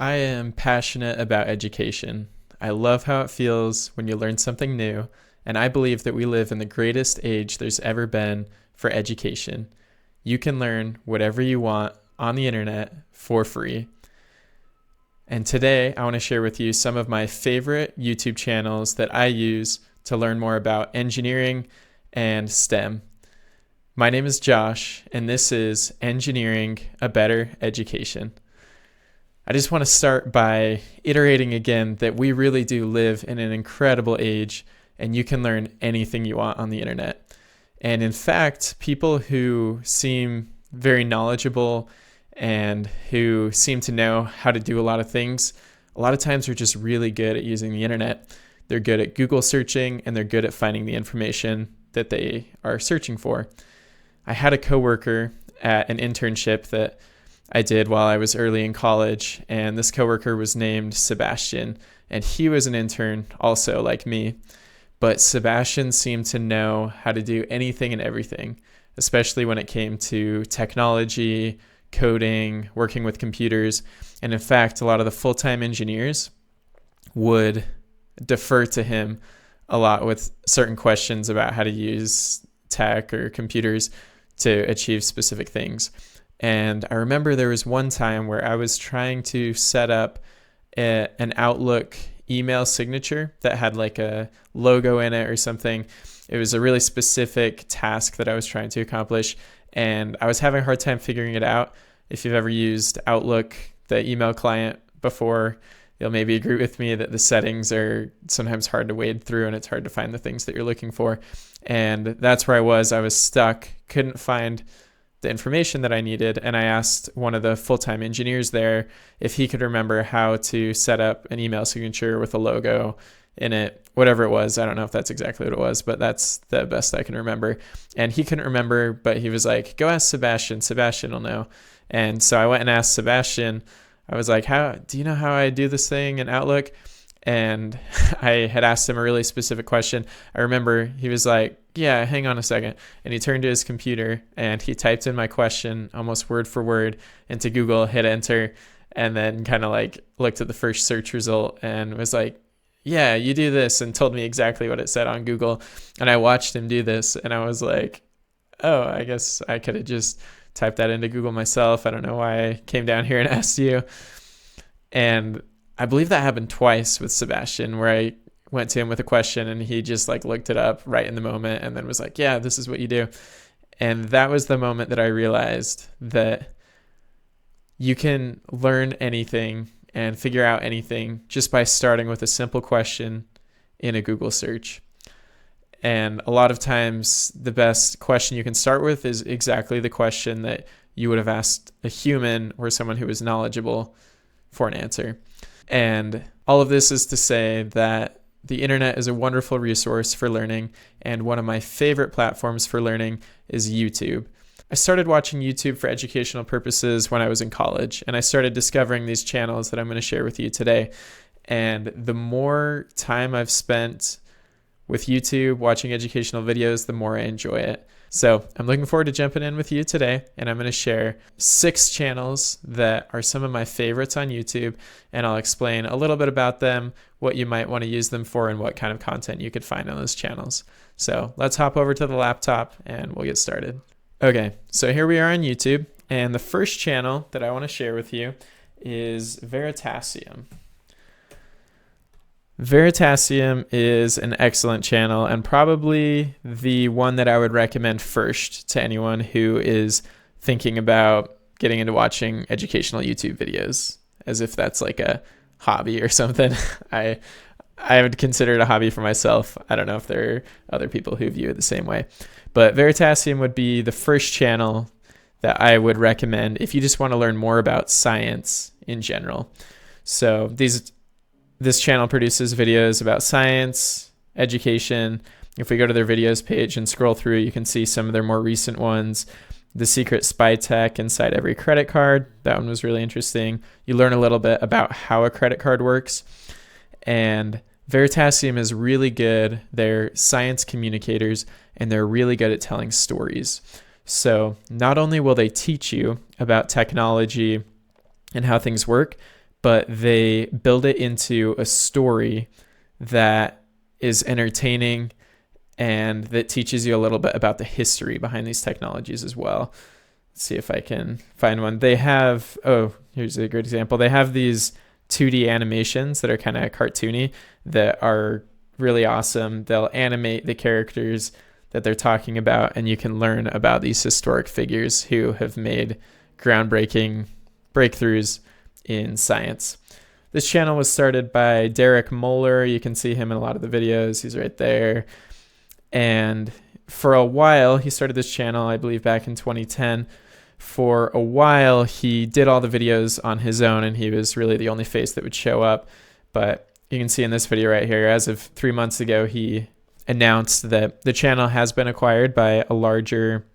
I am passionate about education. I love how it feels when you learn something new, and I believe that we live in the greatest age there's ever been for education. You can learn whatever you want on the internet for free. And today, I want to share with you some of my favorite YouTube channels that I use to learn more about engineering and STEM. My name is Josh, and this is Engineering a Better Education. I just want to start by iterating again that we really do live in an incredible age, and you can learn anything you want on the internet. And in fact, people who seem very knowledgeable and who seem to know how to do a lot of things, a lot of times are just really good at using the internet. They're good at Google searching, and they're good at finding the information that they are searching for. I had a coworker at an internship that I did while I was early in college, and this coworker was named Sebastian, and he was an intern also like me. But Sebastian seemed to know how to do anything and everything, especially when it came to technology, coding, working with computers. And in fact, a lot of the full-time engineers would defer to him a lot with certain questions about how to use tech or computers to achieve specific things. And I remember there was one time where I was trying to set up an Outlook email signature that had like a logo in it or something. It was a really specific task that I was trying to accomplish, and I was having a hard time figuring it out. If you've ever used Outlook, the email client, before, you'll maybe agree with me that the settings are sometimes hard to wade through, and it's hard to find the things that you're looking for. And that's where I was. I was stuck, couldn't find the information that I needed, and I asked one of the full-time engineers there if he could remember how to set up an email signature with a logo in it, whatever it was. I don't know if that's exactly what it was, but that's the best I can remember. And he couldn't remember, but he was like, go ask Sebastian. Sebastian will know. And so I went and asked Sebastian. I was like, do you know how I do this thing in Outlook? And I had asked him a really specific question. I remember he was like, yeah, hang on a second. And he turned to his computer and he typed in my question almost word for word into Google, hit enter, and then kind of like looked at the first search result and was like, yeah, you do this, and told me exactly what it said on Google. And I watched him do this and I was like, oh, I guess I could have just typed that into Google myself. I don't know why I came down here and asked you. And I believe that happened twice with Sebastian, where I went to him with a question and he just like looked it up right in the moment and then was like, yeah, this is what you do. And that was the moment that I realized that you can learn anything and figure out anything just by starting with a simple question in a Google search. And a lot of times the best question you can start with is exactly the question that you would have asked a human or someone who is knowledgeable for an answer. And all of this is to say that the internet is a wonderful resource for learning, and one of my favorite platforms for learning is YouTube. I started watching YouTube for educational purposes when I was in college, and I started discovering these channels that I'm going to share with you today. And the more time I've spent with YouTube watching educational videos, the more I enjoy it. So I'm looking forward to jumping in with you today, and I'm going to share 6 channels that are some of my favorites on YouTube, and I'll explain a little bit about them, what you might want to use them for, and what kind of content you could find on those channels. So let's hop over to the laptop and we'll get started. Okay, so here we are on YouTube, and the first channel that I want to share with you is Veritasium. Veritasium is an excellent channel and probably the one that I would recommend first to anyone who is thinking about getting into watching educational YouTube videos, as if that's like a hobby or something. I would consider it a hobby for myself. I don't know if there are other people who view it the same way, but Veritasium would be the first channel that I would recommend if you just want to learn more about science in general. So this channel produces videos about science, education. If we go to their videos page and scroll through, you can see some of their more recent ones. The secret spy tech inside every credit card. That one was really interesting. You learn a little bit about how a credit card works. And Veritasium is really good. They're science communicators, and they're really good at telling stories. So not only will they teach you about technology and how things work, but they build it into a story that is entertaining and that teaches you a little bit about the history behind these technologies as well. Let's see if I can find one. They have, oh, here's a great example. They have these 2D animations that are kind of cartoony that are really awesome. They'll animate the characters that they're talking about, and you can learn about these historic figures who have made groundbreaking breakthroughs in science. This channel was started by Derek Moeller. You can see him in a lot of the videos. He's right there. And for a while, he started this channel, I believe, back in 2010. For a while, he did all the videos on his own, and he was really the only face that would show up. But you can see in this video right here, as of 3 months ago, he announced that the channel has been acquired by a larger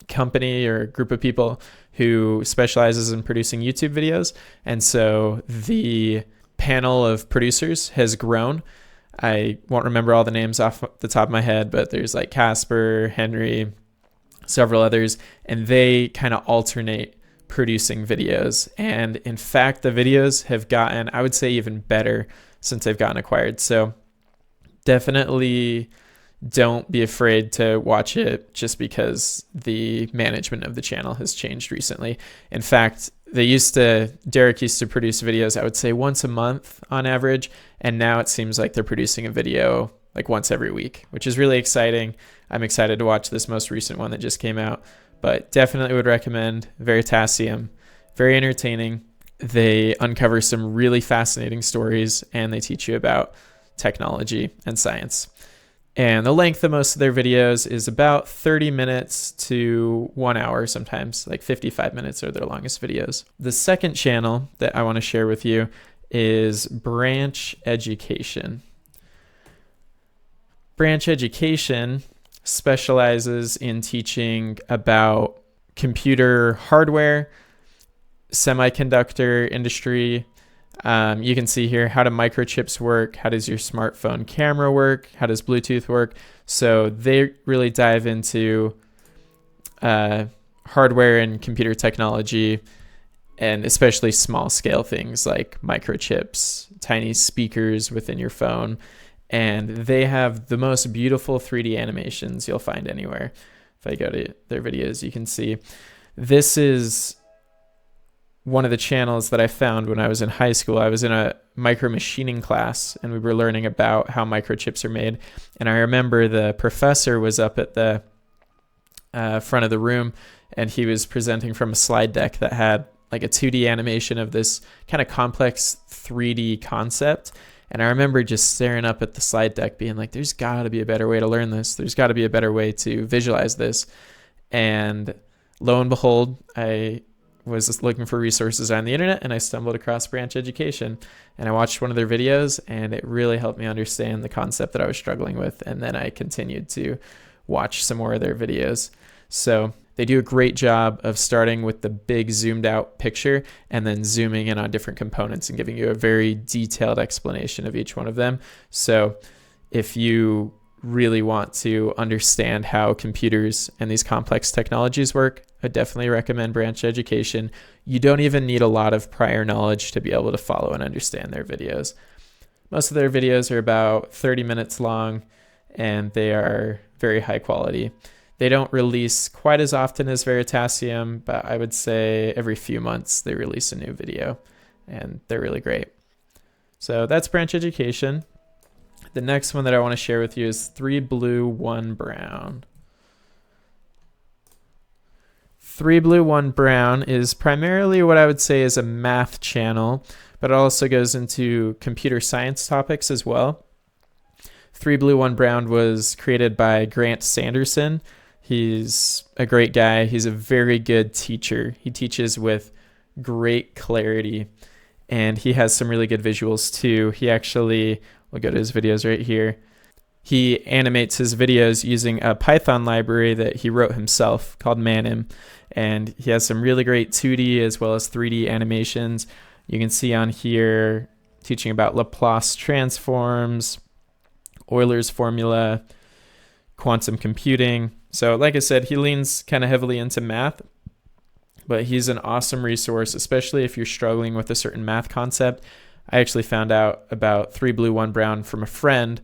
company or group of people who specializes in producing YouTube videos. And so the panel of producers has grown. I won't remember all the names off the top of my head, but there's like Casper, Henry, several others, and they kind of alternate producing videos. And in fact, the videos have gotten, I would say, even better since they've gotten acquired. So definitely don't be afraid to watch it just because the management of the channel has changed recently. In fact, Derek used to produce videos, I would say, once a month on average, and now it seems like they're producing a video like once every week, which is really exciting. I'm excited to watch this most recent one that just came out, but definitely would recommend Veritasium. Very entertaining. They uncover some really fascinating stories, and they teach you about technology and science. And the length of most of their videos is about 30 minutes to 1 hour sometimes, like 55 minutes are their longest videos. The second channel that I want to share with you is Branch Education. Branch Education specializes in teaching about computer hardware, semiconductor industry. You can see here, how do microchips work? How does your smartphone camera work? How does Bluetooth work? So they really dive into hardware and computer technology, and especially small scale things like microchips, tiny speakers within your phone. And they have the most beautiful 3D animations you'll find anywhere. If I go to their videos, you can see this is one of the channels that I found when I was in high school. I was in a micro machining class, and we were learning about how microchips are made. And I remember the professor was up at the front of the room, and he was presenting from a slide deck that had like a 2D animation of this kind of complex 3D concept. And I remember just staring up at the slide deck being like, there's got to be a better way to learn this. There's got to be a better way to visualize this. And lo and behold, I was looking for resources on the internet, and I stumbled across Branch Education, and I watched one of their videos, and it really helped me understand the concept that I was struggling with. And then I continued to watch some more of their videos. So they do a great job of starting with the big zoomed out picture and then zooming in on different components and giving you a very detailed explanation of each one of them. So if you really want to understand how computers and these complex technologies work, I definitely recommend Branch Education. You don't even need a lot of prior knowledge to be able to follow and understand their videos. Most of their videos are about 30 minutes long, and they are very high quality. They don't release quite as often as Veritasium, but I would say every few months they release a new video, and they're really great. So that's Branch Education. The next one that I want to share with you is 3 Blue, 1 Brown. 3 Blue, 1 Brown is primarily what I would say is a math channel, but it also goes into computer science topics as well. 3 Blue, 1 Brown was created by Grant Sanderson. He's a great guy. He's a very good teacher. He teaches with great clarity, and he has some really good visuals too. He actually, we'll go to his videos right here. He animates his videos using a Python library that he wrote himself called Manim, and he has some really great 2D as well as 3D animations. You can see on here teaching about Laplace transforms, Euler's formula, quantum computing. So like I said, he leans kind of heavily into math, But he's an awesome resource, especially if you're struggling with a certain math concept. I actually found out about 3 blue, 1 brown from a friend.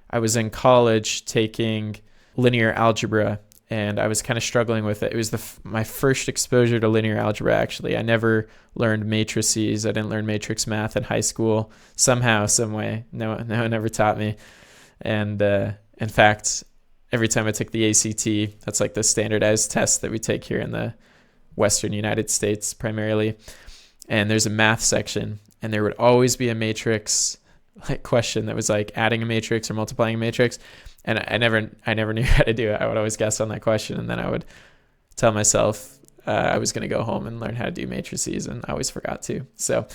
I was in college taking linear algebra, and I was kind of struggling with it. It was my first exposure to linear algebra, actually. I never learned matrices. I didn't learn matrix math in high school. Somehow, some way. No one never taught me. And in fact, every time I took the ACT, that's like the standardized test that we take here in the Western United States primarily. And there's a math section, and there would always be a matrix like question that was like adding a matrix or multiplying a matrix. And I never knew how to do it. I would always guess on that question, and then I would tell myself I was going to go home and learn how to do matrices, and I always forgot to. So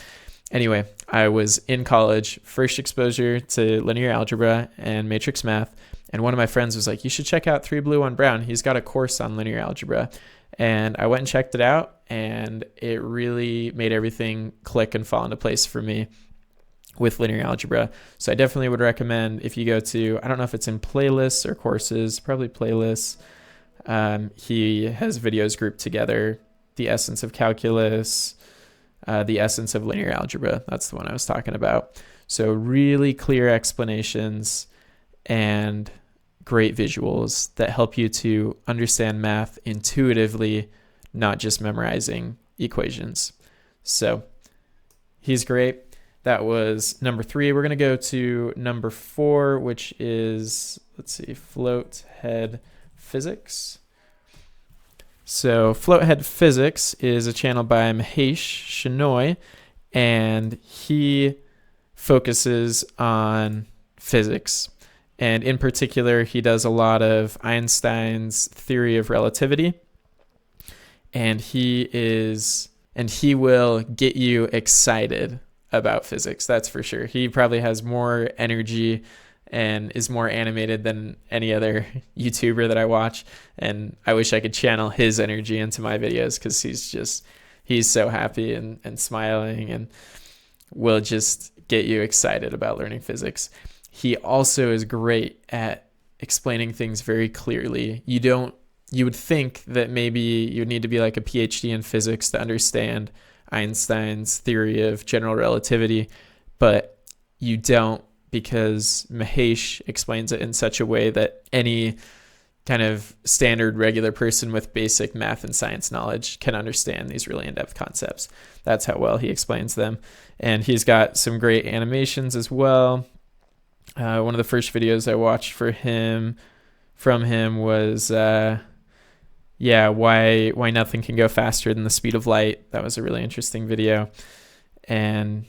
anyway, I was in college, first exposure to linear algebra and matrix math, and one of my friends was like, you should check out 3 blue, 1 brown. He's got a course on linear algebra. And I went and checked it out, and it really made everything click and fall into place for me with linear algebra. So I definitely would recommend, if you go to, I don't know if it's in playlists or courses, probably playlists. He has videos grouped together, The Essence of Calculus, The Essence of Linear Algebra. That's the one I was talking about. So really clear explanations and great visuals that help you to understand math intuitively, not just memorizing equations. So he's great. That was number 3. We're going to go to number 4, which is, let's see, FloatHeadPhysics. So FloatHeadPhysics is a channel by Mahesh Shenoy, and he focuses on physics. And in particular, he does a lot of Einstein's theory of relativity. And he will get you excited about physics, that's for sure. He probably has more energy and is more animated than any other YouTuber that I watch. And I wish I could channel his energy into my videos, because he's so happy and smiling, and will just get you excited about learning physics. He also is great at explaining things very clearly. You would think that maybe you need to be like a PhD in physics to understand Einstein's theory of general relativity, but you don't, because Mahesh explains it in such a way that any kind of standard regular person with basic math and science knowledge can understand these really in-depth concepts. That's how well he explains them. And he's got some great animations as well. One of the first videos I watched from him was why nothing can go faster than the speed of light. That was a really interesting video. And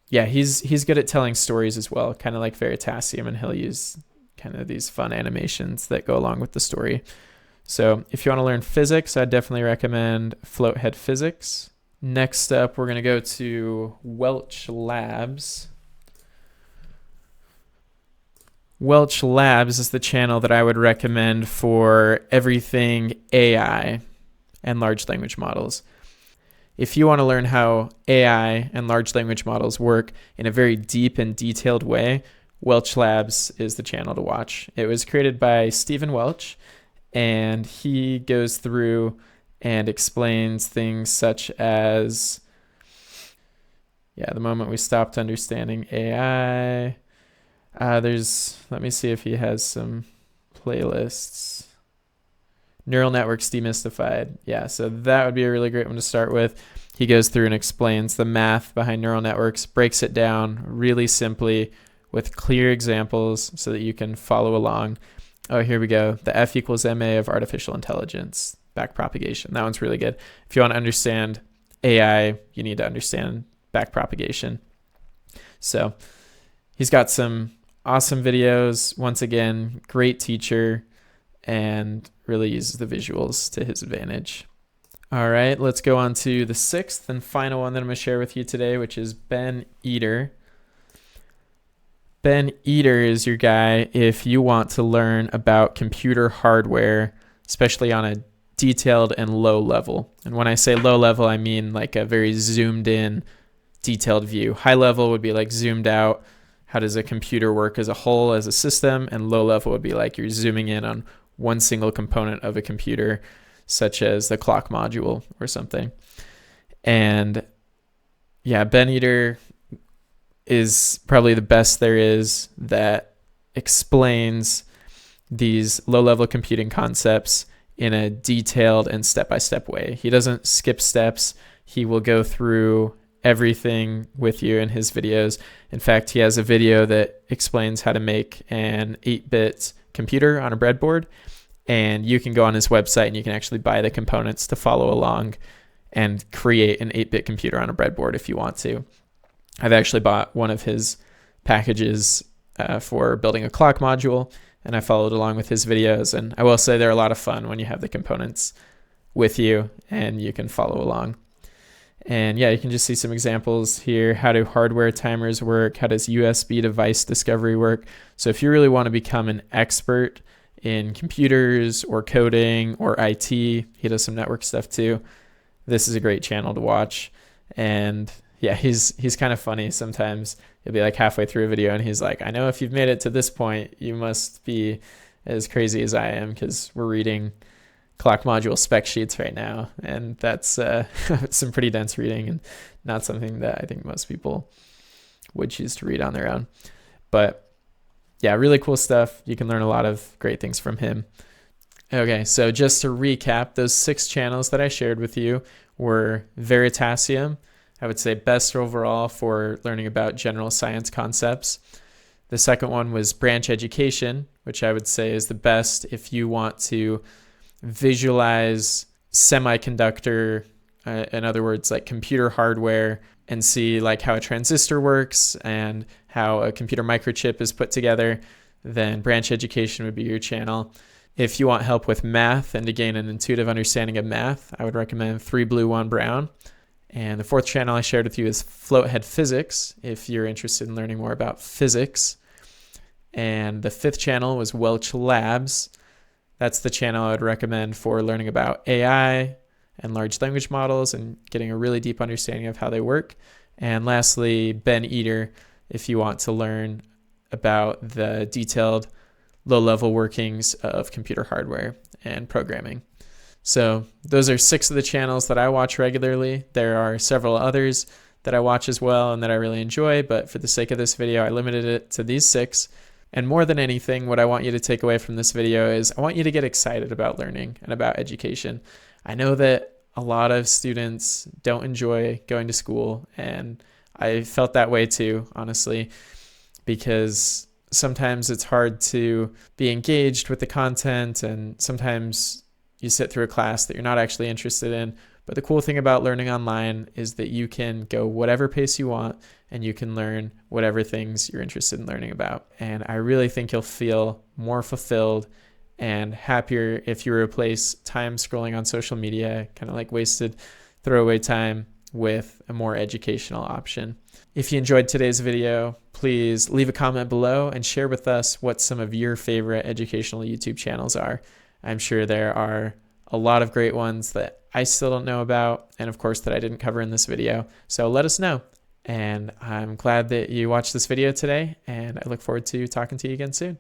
yeah, he's good at telling stories as well, kind of like Veritasium, and he'll use kind of these fun animations that go along with the story. So if you want to learn physics, I'd definitely recommend FloatHeadPhysics. Next up, we're going to go to Welch Labs. Welch Labs is the channel that I would recommend for everything AI and large language models. If you want to learn how AI and large language models work in a very deep and detailed way, Welch Labs is the channel to watch. It was created by Stephen Welch, and he goes through and explains things such as, the moment we stopped understanding AI. Let me see if he has some playlists. Neural networks demystified. Yeah, so that would be a really great one to start with. He goes through and explains the math behind neural networks, breaks it down really simply with clear examples so that you can follow along. Oh, here we go. The F equals MA of artificial intelligence, backpropagation. That one's really good. If you want to understand AI, you need to understand backpropagation. So he's got some awesome videos. Once again, great teacher, and really uses the visuals to his advantage. All right, let's go on to the 6th and final one that I'm going to share with you today, which is Ben Eater. Ben Eater is your guy if you want to learn about computer hardware, especially on a detailed and low level. And when I say low level, I mean like a very zoomed in, detailed view. High level would be like zoomed out. How does a computer work as a whole, as a system? And low level would be like you're zooming in on one single component of a computer. such as the clock module or something. And yeah, Ben Eater is probably the best there is that explains these low-level computing concepts in a detailed and step-by-step way. He doesn't skip steps. He will go through everything with you in his videos. In fact, he has a video that explains how to make an 8-bit computer on a breadboard, and you can go on his website and you can actually buy the components to follow along and create an 8-bit computer on a breadboard if you want to. I've actually bought one of his packages for building a clock module, and I followed along with his videos, and I will say they're a lot of fun when you have the components with you and you can follow along. And yeah, you can just see some examples here. How do hardware timers work? How does USB device discovery work? So if you really want to become an expert in computers or coding or IT, he does some network stuff too, this is a great channel to watch. And yeah, he's kind of funny. Sometimes he'll be like halfway through a video and he's like, I know if you've made it to this point, you must be as crazy as I am, because we're reading clock module spec sheets right now, and that's some pretty dense reading and not something that I think most people would choose to read on their own. But yeah, really cool stuff. You can learn a lot of great things from him. Okay, so just to recap, those 6 channels that I shared with you were Veritasium, I would say best overall for learning about general science concepts. The second one was Branch Education, which I would say is the best if you want to visualize semiconductor, in other words, like computer hardware, and see like how a transistor works and how a computer microchip is put together, then Branch Education would be your channel. If you want help with math and to gain an intuitive understanding of math, I would recommend 3 Blue 1 Brown. And the 4th channel I shared with you is FloatHeadPhysics, if you're interested in learning more about physics. And the 5th channel was Welch Labs. That's the channel I would recommend for learning about AI and large language models and getting a really deep understanding of how they work. And lastly, Ben Eater, if you want to learn about the detailed low-level workings of computer hardware and programming. So those are 6 of the channels that I watch regularly. There are several others that I watch as well and that I really enjoy, but for the sake of this video, I limited it to these 6. And more than anything, what I want you to take away from this video is I want you to get excited about learning and about education. I know that a lot of students don't enjoy going to school, and I felt that way too, honestly, because sometimes it's hard to be engaged with the content, and sometimes you sit through a class that you're not actually interested in. But the cool thing about learning online is that you can go whatever pace you want and you can learn whatever things you're interested in learning about. And I really think you'll feel more fulfilled and happier if you replace time scrolling on social media, kind of like wasted throwaway time, with a more educational option. If you enjoyed today's video, please leave a comment below and share with us what some of your favorite educational YouTube channels are. I'm sure there are a lot of great ones that I still don't know about, and of course that I didn't cover in this video. So let us know. And I'm glad that you watched this video today, and I look forward to talking to you again soon.